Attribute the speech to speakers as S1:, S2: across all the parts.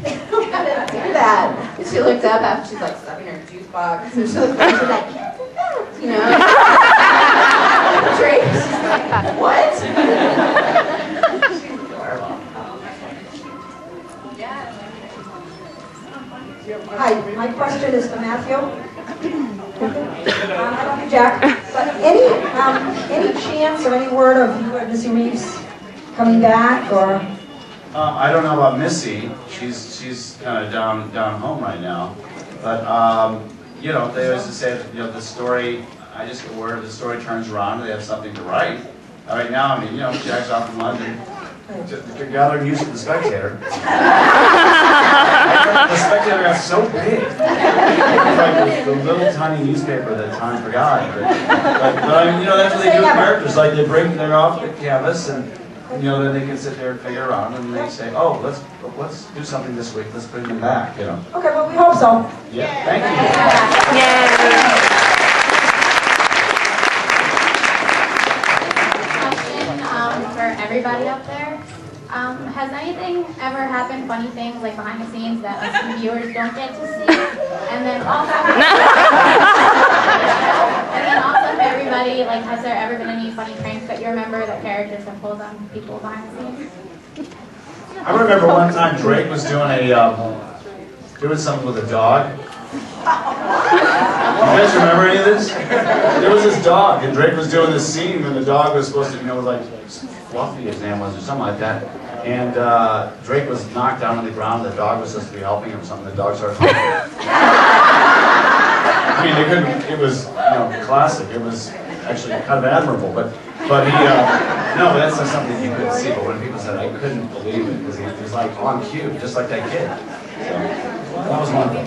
S1: How to do that? And she looked up after she's like stuffing her juice box. So she looked up and she's like, can't do that, you know? Drake, she's like, what? She's adorable.
S2: Hi, my question is to Matthew. I love you, Jack. But any chance or any word of you and Missy Reeves coming back, or?
S3: I don't know about Missy. She's kind of down home right now. But you know, they always say that, you know, the story. I just get word the story turns around and they have something to write. Right now, I mean, you know, Jack's off in London, gathering news for the Spectator. The Spectator got so big. It's like the little tiny newspaper that time forgot. But I mean, you know, that's what they do with characters. Like they bring them off the canvas, and you know, then they can sit there and figure around, and they say, oh, let's do something this week. Let's bring them back. You know.
S2: Okay, well, we hope so.
S3: Yeah. Thank you.
S4: Yeah.
S5: Everybody up there, has anything ever happened, funny things like behind the scenes that us viewers don't get to see? And then also, everybody, like, has there ever been any funny pranks that you remember that characters have pulled on people behind the scenes?
S3: I remember one time Drake was doing something with a dog. You guys remember any of this? There was this dog, and Drake was doing this scene when the dog was supposed to, you know, like Fluffy, his name was, or something like that. And Drake was knocked down on the ground. The dog was supposed to be helping him or something. The dog started helping him. I mean, they couldn't. It was, you know, classic. It was actually kind of admirable. But he, no, that's not something you couldn't see. But when people said, I couldn't believe it because he was like on cue, just like that kid. So that was one thing.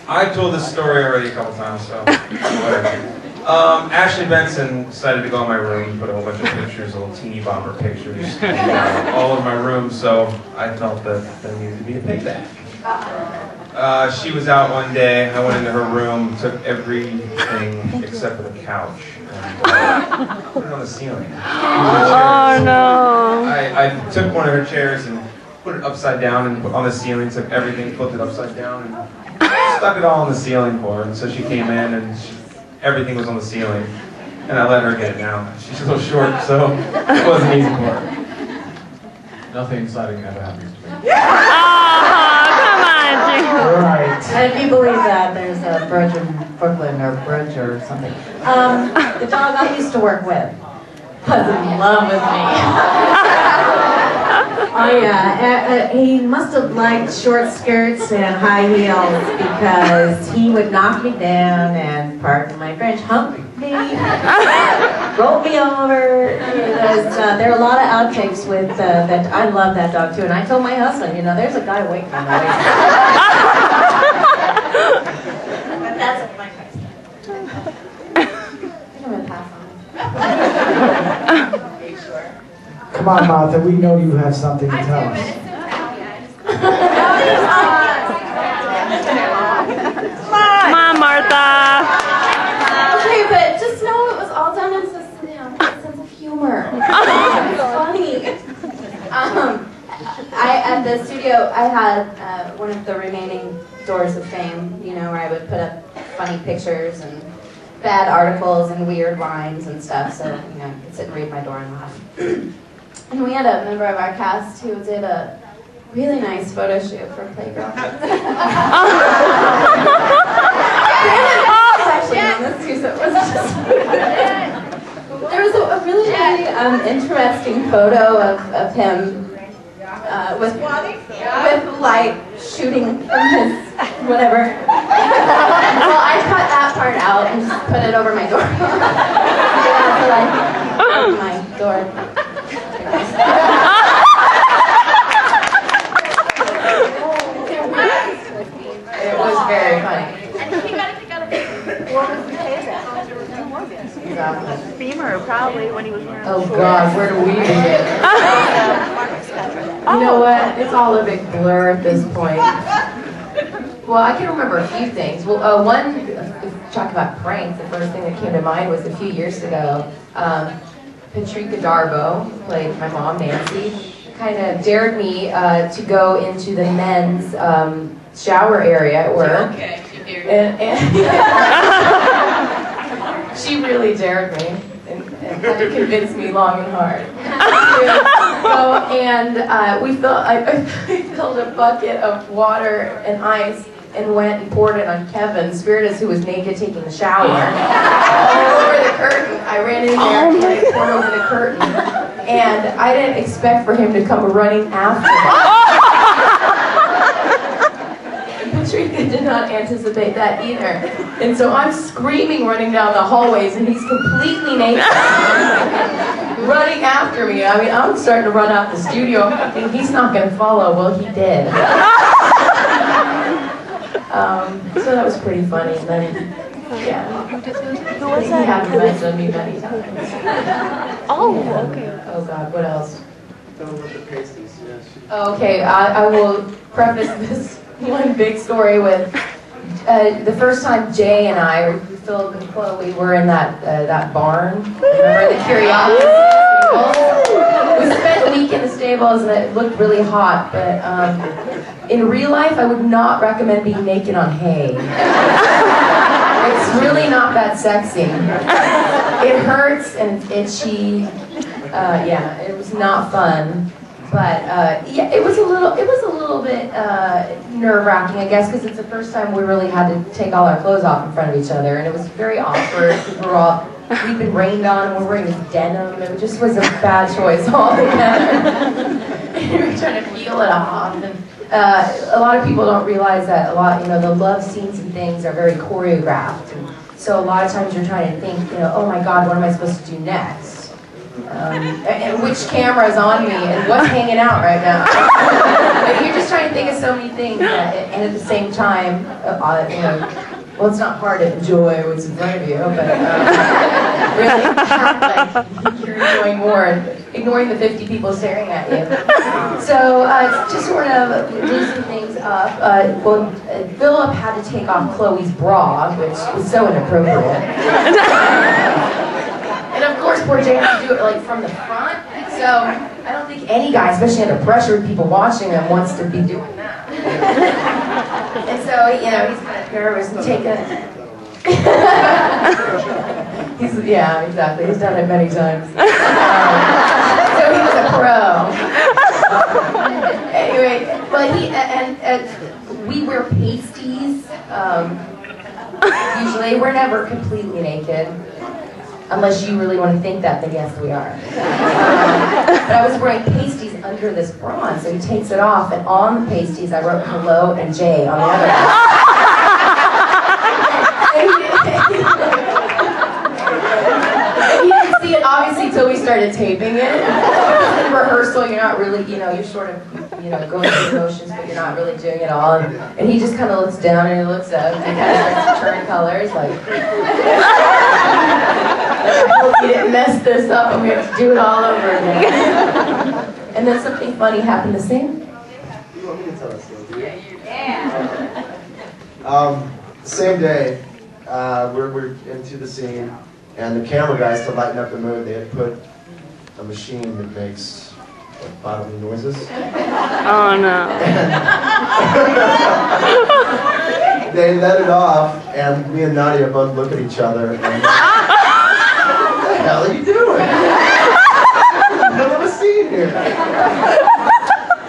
S6: I've told this story already a couple times, so whatever. Ashley Benson decided to go in my room and put a whole bunch of pictures, little teeny bopper pictures, all over my room, so I felt that there needed to be a payback. She was out one day, I went into her room, took everything except for the couch, and put it on the ceiling.
S4: Oh no!
S6: I took one of her chairs and put it upside down and put on the ceiling, took everything, flipped it upside down, and stuck it all on the ceiling for her. And so she came in and everything was on the ceiling. And I let her get it now. She's a little short, so it wasn't easy for her.
S7: Nothing exciting ever happens to me.
S4: Oh, come on, Jim.
S2: Right. And if you believe that, there's a Bridge in Brooklyn, or Bridge or something. The dog I used to work with was in love with me. Oh yeah, he must have liked short skirts and high heels because he would knock me down and, pardon my French, hump me, roll me over. There are a lot of outtakes with that. I love that dog too, and I told my husband, you know, there's a guy waiting on the way. But that's my question. I'm gonna pass on. Are you sure?
S8: Come on, Martha, we know you have something to tell us.
S4: Come on, Martha.
S1: Okay, but just know it was all done in a sense of humor. It's funny. At the studio, I had one of the remaining doors of fame, you know, where I would put up funny pictures and bad articles and weird lines and stuff, so, you know, you could sit and read my door and laugh. And we had a member of our cast who did a really nice photo shoot for Playground. Actually on this too, so it was just there was a really interesting photo of him with light shooting from his whatever. Well, I cut that part out and just put it over my door. My door. It was very funny.
S9: What was the payback? Beamer, probably, when he was wearing
S1: Oh God, where do we begin? You know what? It's all a big blur at this point. Well, I can remember a few things. Well, one, talk about pranks, the first thing that came to mind was a few years ago. Patrika Darbo played my mom, Nancy,
S2: kind of dared me to go into the men's shower area at work.
S9: Okay, she dared you.
S2: And she really dared me and had to convince me long and hard. We filled a bucket of water and ice and went and poured it on Kevin, Spiritus, who was naked taking the shower, all over the curtain. I ran in there and I poured over the curtain, and I didn't expect for him to come running after me. Patricia did not anticipate that either. And so I'm screaming running down the hallways, and he's completely naked, running after me. I mean, I'm starting to run out the studio, thinking he's not going to follow. Well, he did. So that was pretty funny. And then, yeah.
S9: Who was
S2: He
S9: that?
S2: hadn't mentioned me many times.
S9: Oh,
S2: Yeah.
S9: okay.
S2: Oh, God, what else?
S10: Tell them about the pasties, yes.
S2: Okay, I will preface this one big story with the first time Jay and I, or Philip and Chloe, were in that barn. Remember the curiosity stables? We spent a week in the stables and it looked really hot, but in real life I would not recommend being naked on hay. It's really not that sexy. It hurts and it's itchy. Yeah, it was not fun. But yeah, it was a little bit nerve-wracking, I guess, because it's the first time we really had to take all our clothes off in front of each other, and it was very awkward. We'd been rained on, and we're wearing denim. It just was a bad choice altogether. And we were trying to feel it off, and a lot of people don't realize that the love scenes and things are very choreographed. And so a lot of times you're trying to think, oh my God, what am I supposed to do next? And which camera is on me and what's hanging out right now. You're just trying to think of so many things, and at the same time, well, it's not hard to enjoy what's in front of you, but really act like you're enjoying more and ignoring the 50 people staring at you. So just sort of loosen things up. Philip had to take off Chloe's bra, which was so inappropriate. And of course, poor Jay had to do it from the front. So I don't think any guy, especially under pressure with people watching him, wants to be doing that. And so he's kind of nervous and taking it. Yeah, exactly. He's done it many times. So he was a pro. Anyway, but we wear pasties. Usually, we're never completely naked. Unless you really want to think that, then yes, we are. But I was wearing pasties under this bra, so he takes it off, and on the pasties I wrote hello and Jay on the other end. He didn't see it, obviously, till we started taping it. In rehearsal, you're not really, you're sort of, going through the motions, but you're not really doing it all. And he just kind of looks down and he looks up, and he kind of starts to turn colors, like... I hope you didn't mess this up and we have to do it all over again. And then something funny happened to Sam.
S10: You want me to tell us though?
S5: Yeah.
S10: Same day, we're into the scene, and the camera guys, to lighten up the mood, they had put a machine that makes bodily noises.
S4: Oh no.
S10: They let it off, and me and Nadia both look at each other, and what the hell are you doing? Middle of a scene here.